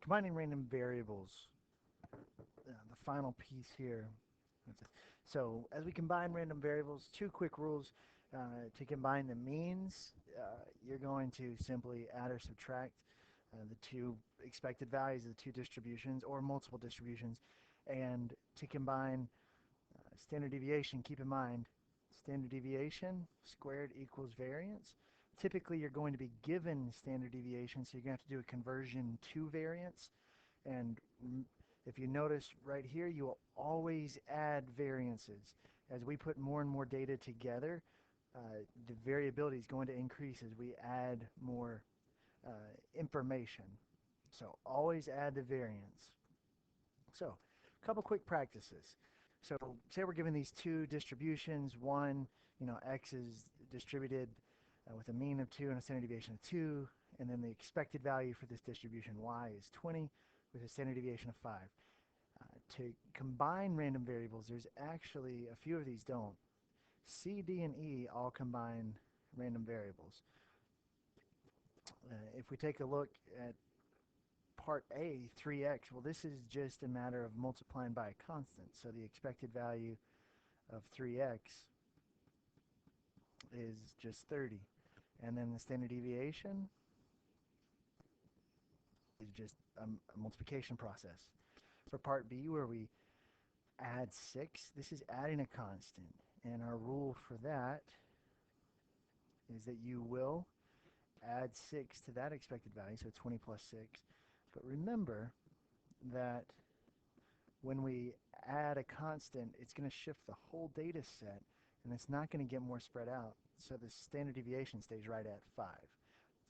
Combining random variables, the final piece here. So as we combine random variables, two quick rules. To combine the means, you're going to simply add or subtract the two expected values of the two distributions or multiple distributions. And to combine standard deviation, keep in mind, standard deviation squared equals variance. Typically, you're going to be given standard deviation, so you're going to have to do a conversion to variance. And if you notice right here, you will always add variances. As we put more and more data together, the variability is going to increase as we add more information. So always add the variance. So a couple quick practices. So say we're given these two distributions. One, x is distributed with a mean of 2 and a standard deviation of 2, and then the expected value for this distribution y is 20 with a standard deviation of 5. To combine random variables, there's actually a few of these don't. C, D, and E all combine random variables. If we take a look at part A, 3x, well, this is just a matter of multiplying by a constant. So the expected value of 3x is just 30. And then the standard deviation is just a multiplication process. For part B, where we add 6, this is adding a constant. And our rule for that is that you will add 6 to that expected value, so 20 plus 6. But remember that when we add a constant, it's going to shift the whole data set, and it's not going to get more spread out. So the standard deviation stays right at 5.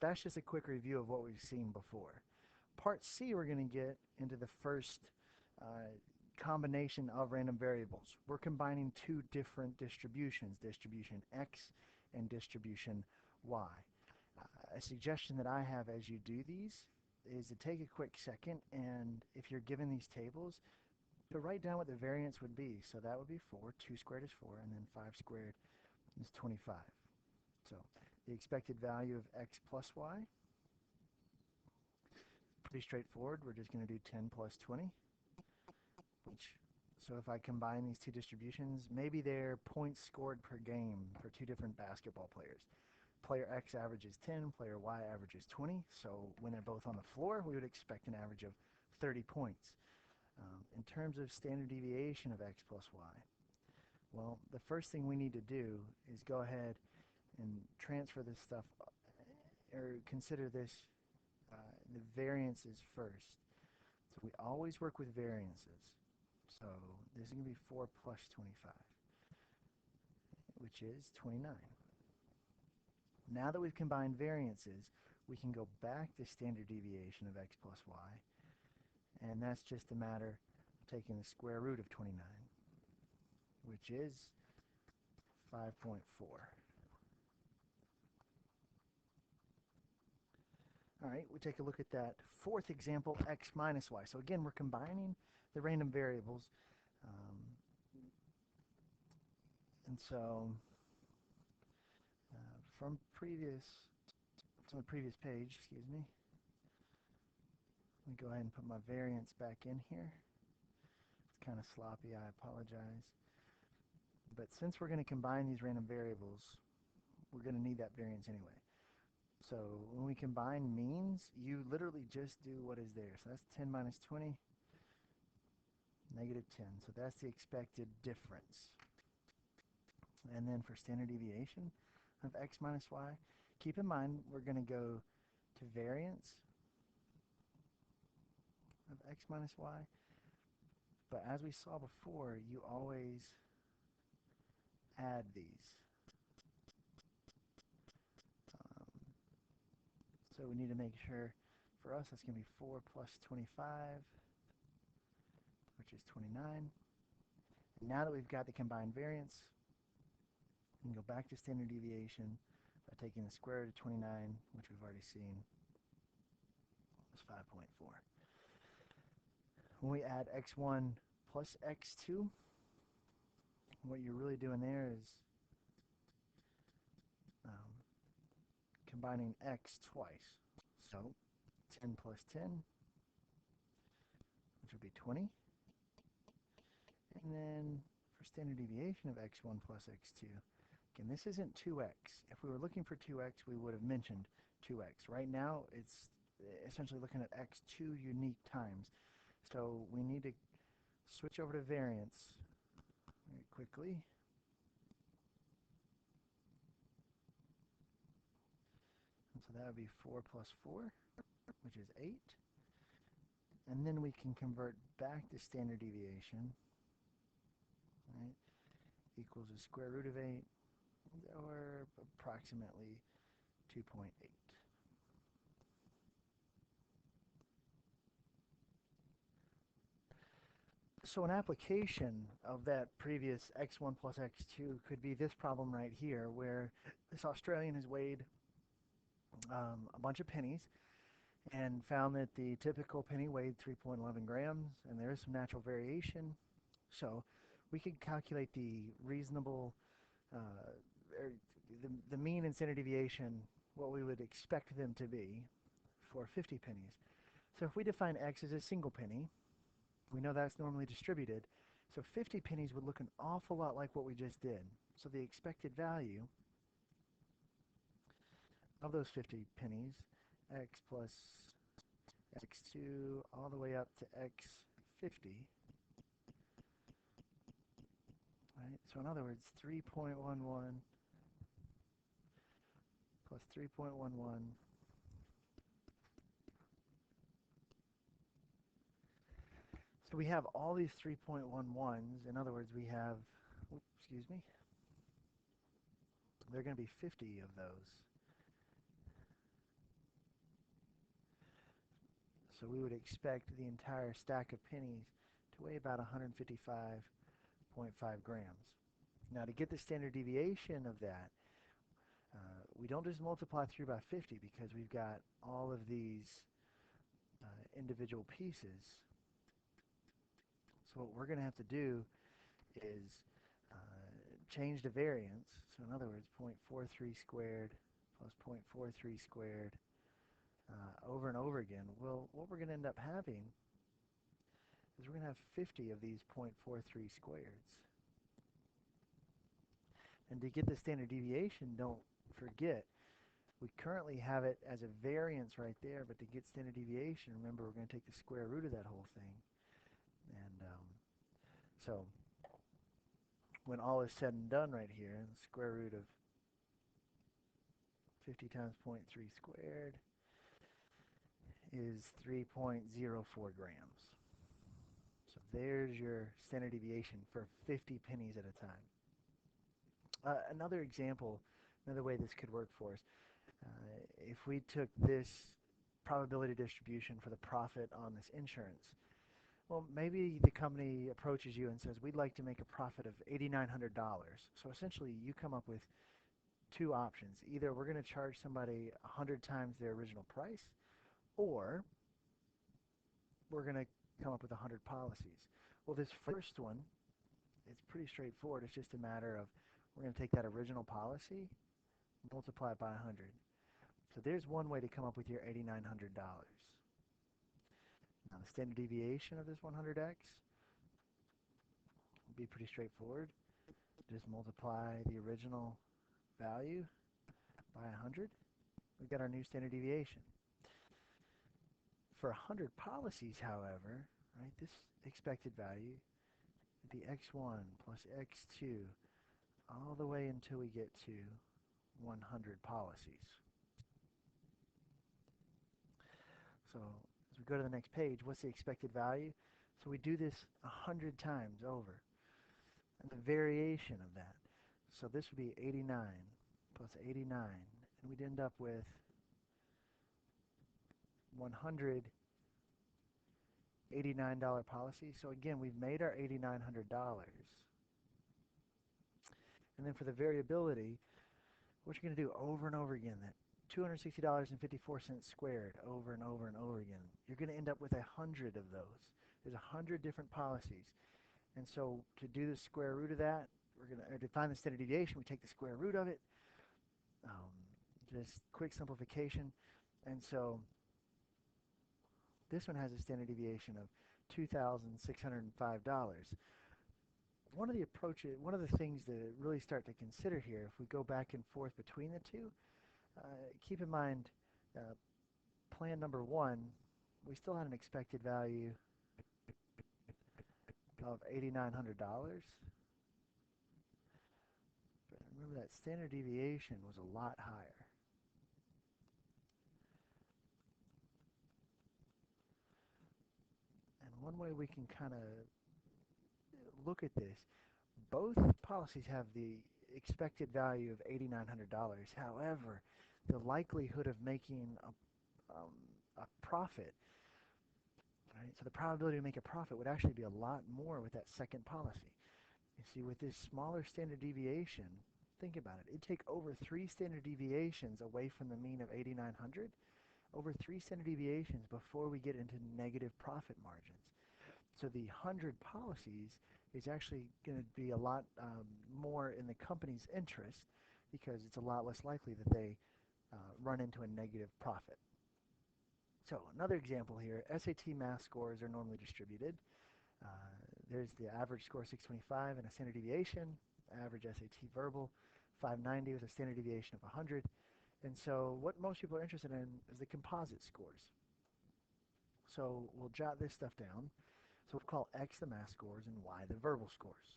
That's just a quick review of what we've seen before. Part C, we're going to get into the first combination of random variables. We're combining two different distributions, distribution x and distribution y. A suggestion that I have as you do these is to take a quick second, and if you're given these tables, to write down what the variance would be. So that would be 4, 2 squared is 4, and then 5 squared is 25. So the expected value of x plus y, pretty straightforward. We're just going to do 10 plus 20. So if I combine these two distributions, maybe they're points scored per game for two different basketball players. Player X averages 10, player Y averages 20. So when they're both on the floor, we would expect an average of 30 points. In terms of standard deviation of x plus y, well, the first thing we need to do is go ahead and transfer this stuff, or consider this, the variances first. So we always work with variances. So this is going to be 4 plus 25, which is 29. Now that we've combined variances, we can go back to standard deviation of x plus y, and that's just a matter of taking the square root of 29, which is 5.4. All right, we take a look at that fourth example, x minus y. So again, we're combining the random variables. And so from the previous page, excuse me, let me go ahead and put my variance back in here. It's kind of sloppy, I apologize. But since we're going to combine these random variables, we're going to need that variance anyway. So when we combine means, you literally just do what is there. So that's 10 minus 20, negative 10. So that's the expected difference. And then for standard deviation of x minus y, keep in mind we're going to go to variance of x minus y. But as we saw before, you always add these. So we need to make sure, for us, that's going to be 4 plus 25, which is 29. And now that we've got the combined variance, we can go back to standard deviation by taking the square root of 29, which we've already seen, is 5.4. When we add x1 plus x2, what you're really doing there is combining x twice. So 10 plus 10 which would be 20. And then for standard deviation of x1 plus x2, again, this isn't 2x. If we were looking for 2x, we would have mentioned 2x. Right now, it's essentially looking at x2 unique times. So we need to switch over to variance very quickly. And so that would be 4 plus 4, which is 8. And then we can convert back to standard deviation, right? Equals the square root of 8, or approximately 2.8. So an application of that previous x1 plus x2 could be this problem right here, where this Australian has weighed a bunch of pennies and found that the typical penny weighed 3.11 grams, and there is some natural variation. So we could calculate the reasonable, or the mean and standard deviation, what we would expect them to be for 50 pennies. So if we define x as a single penny, we know that's normally distributed. So 50 pennies would look an awful lot like what we just did. So the expected value of those 50 pennies, x plus x2 all the way up to x50, right? So in other words, 3.11 plus 3.11 so we have all these 3.11s. In other words, we have, excuse me, there are going to be 50 of those. So we would expect the entire stack of pennies to weigh about 155.5 grams. Now to get the standard deviation of that, we don't just multiply through by 50 because we've got all of these individual pieces. So what we're going to have to do is change the variance. So in other words, 0.43 squared plus 0.43 squared over and over again. Well, what we're going to end up having is we're going to have 50 of these 0.43 squareds. And to get the standard deviation, don't forget, we currently have it as a variance right there, but to get standard deviation, remember, we're going to take the square root of that whole thing. And so when all is said and done right here, the square root of 50 times 0.3 squared is 3.04 grams. So there's your standard deviation for 50 pennies at a time. Another example, another way this could work for us, if we took this probability distribution for the profit on this insurance, well, maybe the company approaches you and says, we'd like to make a profit of $8,900. So essentially, you come up with two options. Either we're going to charge somebody 100 times their original price, or we're going to come up with 100 policies. Well, this first one, it's pretty straightforward. It's just a matter of we're going to take that original policy, multiply it by 100. So there's one way to come up with your $8,900. Now the standard deviation of this 100x will be pretty straightforward. Just multiply the original value by 100. We've got our new standard deviation. For 100 policies, however, right, this expected value would be x1 plus x2 all the way until we get to 100 policies. So as we go to the next page, what's the expected value? So we do this 100 times over. And the variation of that. So this would be 89 plus 89. And we'd end up with 100 $89 policies. So again, we've made our $8,900. And then for the variability, what you're going to do over and over again, that $260.54 squared over and over and over again, you're going to end up with 100 of those. There's 100 different policies. And so to do the square root of that, we're going to find the standard deviation. We take the square root of it. Just quick simplification. And so this one has a standard deviation of $2,605. One of the things to really start to consider here, if we go back and forth between the two, keep in mind uh, plan number one, we still had an expected value of $8,900. But remember that standard deviation was a lot higher. And one way we can kind of look at this, both policies have the expected value of $8,900. However, the likelihood of making a profit, right? So the probability to make a profit would actually be a lot more with that second policy. You see, with this smaller standard deviation, think about it. It'd take over 3 standard deviations away from the mean of 8,900, over 3 standard deviations before we get into negative profit margins. So the 100 policies is actually going to be a lot more in the company's interest because it's a lot less likely that they run into a negative profit. So another example here, SAT math scores are normally distributed. There's the average score 625 and a standard deviation, average SAT verbal 590 with a standard deviation of 100. And so what most people are interested in is the composite scores. So we'll jot this stuff down. So we'll call X the math scores and Y the verbal scores.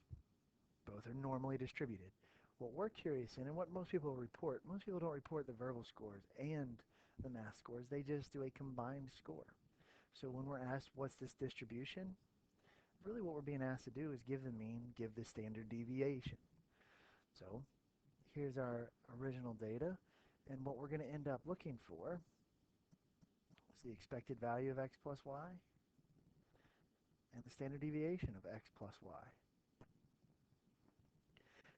Both are normally distributed. What we're curious in and what most people report, most people don't report the verbal scores and the math scores. They just do a combined score. So when we're asked what's this distribution, really what we're being asked to do is give the mean, give the standard deviation. So here's our original data, and what we're going to end up looking for is the expected value of x plus y and the standard deviation of x plus y.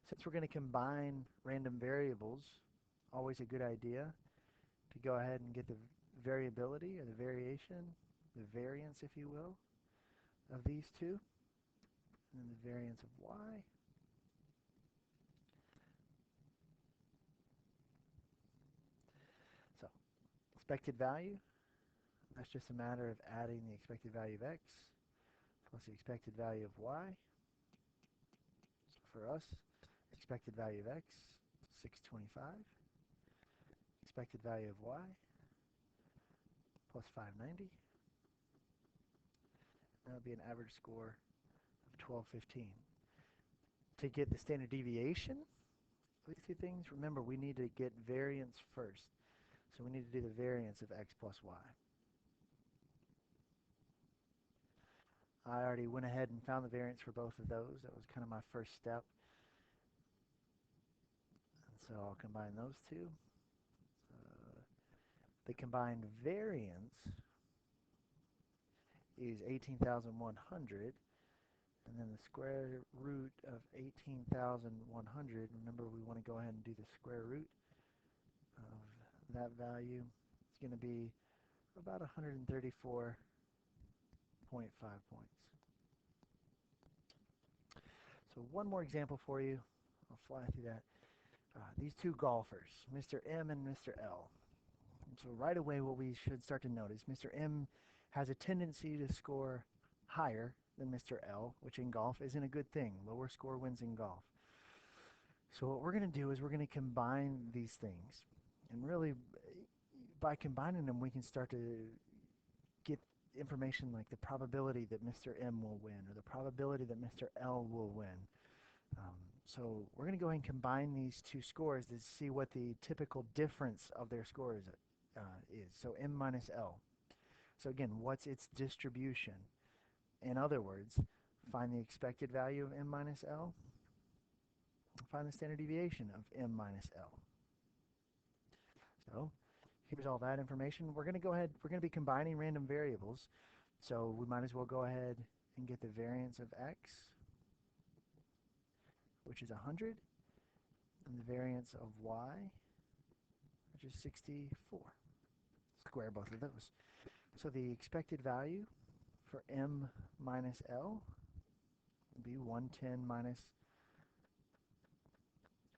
Since we're going to combine random variables, always a good idea to go ahead and get the variability or the variation, the variance if you will, of these two, and then the variance of y. So expected value, that's just a matter of adding the expected value of x plus the expected value of y. So for us, expected value of x, 625. Expected value of y, plus 590. That would be an average score of 1215. To get the standard deviation of these two things, remember we need to get variance first. So we need to do the variance of x plus y. I already went ahead and found the variance for both of those. That was kind of my first step. And so I'll combine those two. The combined variance is 18,100. And then the square root of 18,100, remember we want to go ahead and do the square root of that value. It's going to be about 134.5 points. So one more example for you. I'll fly through that. These two golfers, Mr. M and Mr. L. So right away what we should start to notice, Mr. M has a tendency to score higher than Mr. L, which in golf isn't a good thing. Lower score wins in golf. So what we're going to do is we're going to combine these things. And really, by combining them, we can start to get information like the probability that Mr. M will win or the probability that Mr. L will win. So we're going to go ahead and combine these two scores to see what the typical difference of their scores is. So M minus L. So again, what's its distribution? In other words, find the expected value of M minus L. Find the standard deviation of M minus L. So here's all that information. We're going to go ahead, we're going to be combining random variables. So we might as well go ahead and get the variance of x, which is 100, and the variance of y, which is 64. Square both of those. So the expected value for M minus L would be 110 minus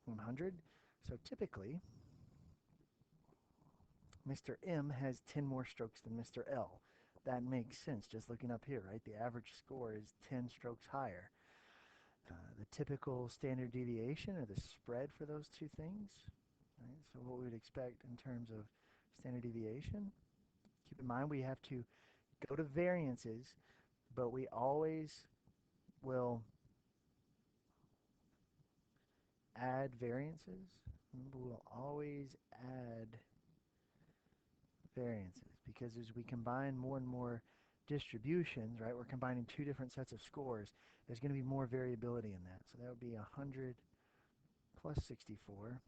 100. So typically, Mr. M has 10 more strokes than Mr. L. that makes sense just looking up here, right? The average score is 10 strokes higher. The typical standard deviation, or the spread for those two things, right? So what we would expect in terms of standard deviation, keep in mind we have to go to variances, but we always will add variances. Remember, we'll always add variances because as we combine more and more distributions, right, we're combining two different sets of scores, there's going to be more variability in that. So that would be 100 plus 64.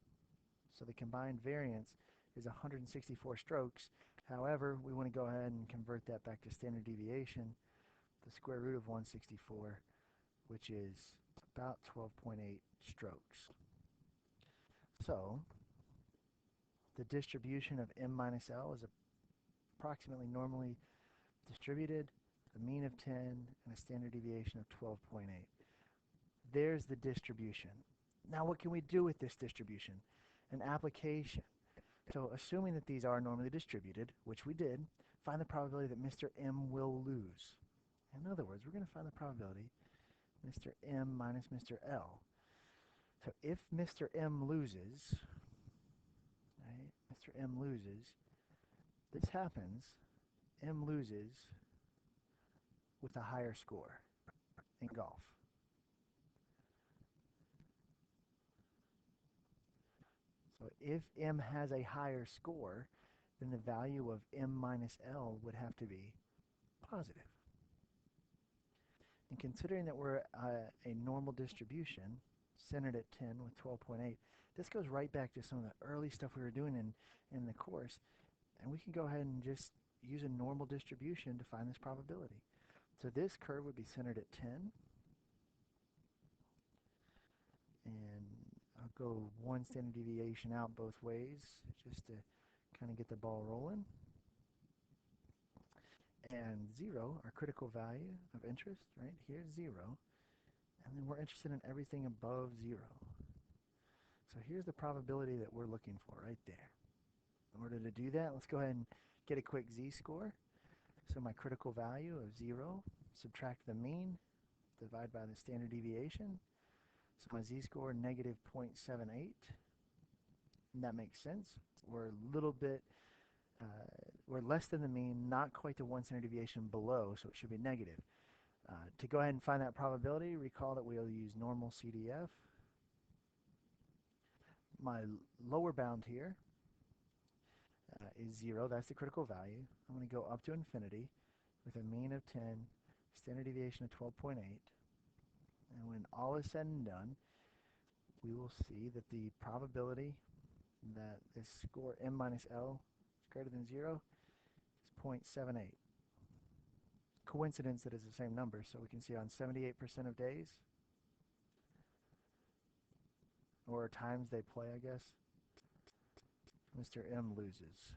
So the combined variance is 164 strokes. However, we want to go ahead and convert that back to standard deviation, the square root of 164, which is about 12.8 strokes. So the distribution of m minus l is approximately normally distributed, a mean of 10, and a standard deviation of 12.8. There's the distribution. Now what can we do with this distribution? An application. So assuming that these are normally distributed, which we did, find the probability that Mr. M will lose. In other words, we're going to find the probability Mr. M minus Mr. L. So if Mr. M loses, right, Mr. M loses, this happens, M loses with a higher score in golf. So if M has a higher score, then the value of M minus L would have to be positive. And considering that we're a normal distribution, centered at 10 with 12.8, this goes right back to some of the early stuff we were doing in the course, and we can go ahead and just use a normal distribution to find this probability. So this curve would be centered at 10, and I'll go one standard deviation out both ways just to kind of get the ball rolling. And 0, our critical value of interest, right? Here's 0. And then we're interested in everything above 0. So here's the probability that we're looking for right there. In order to do that, let's go ahead and get a quick z-score. So my critical value of 0, subtract the mean, divide by the standard deviation. So my z-score, negative 0.78. And that makes sense. We're a little bit, we're less than the mean, not quite the 1 standard deviation below, so it should be negative. To go ahead and find that probability, recall that we'll use normal CDF. My lower bound here is 0. That's the critical value. I'm going to go up to infinity with a mean of 10, standard deviation of 12.8. And when all is said and done, we will see that the probability that this score m minus l is greater than 0 is 0.78. Coincidence that it's the same number, so we can see on 78% of days, or times they play, I guess, Mr. M loses.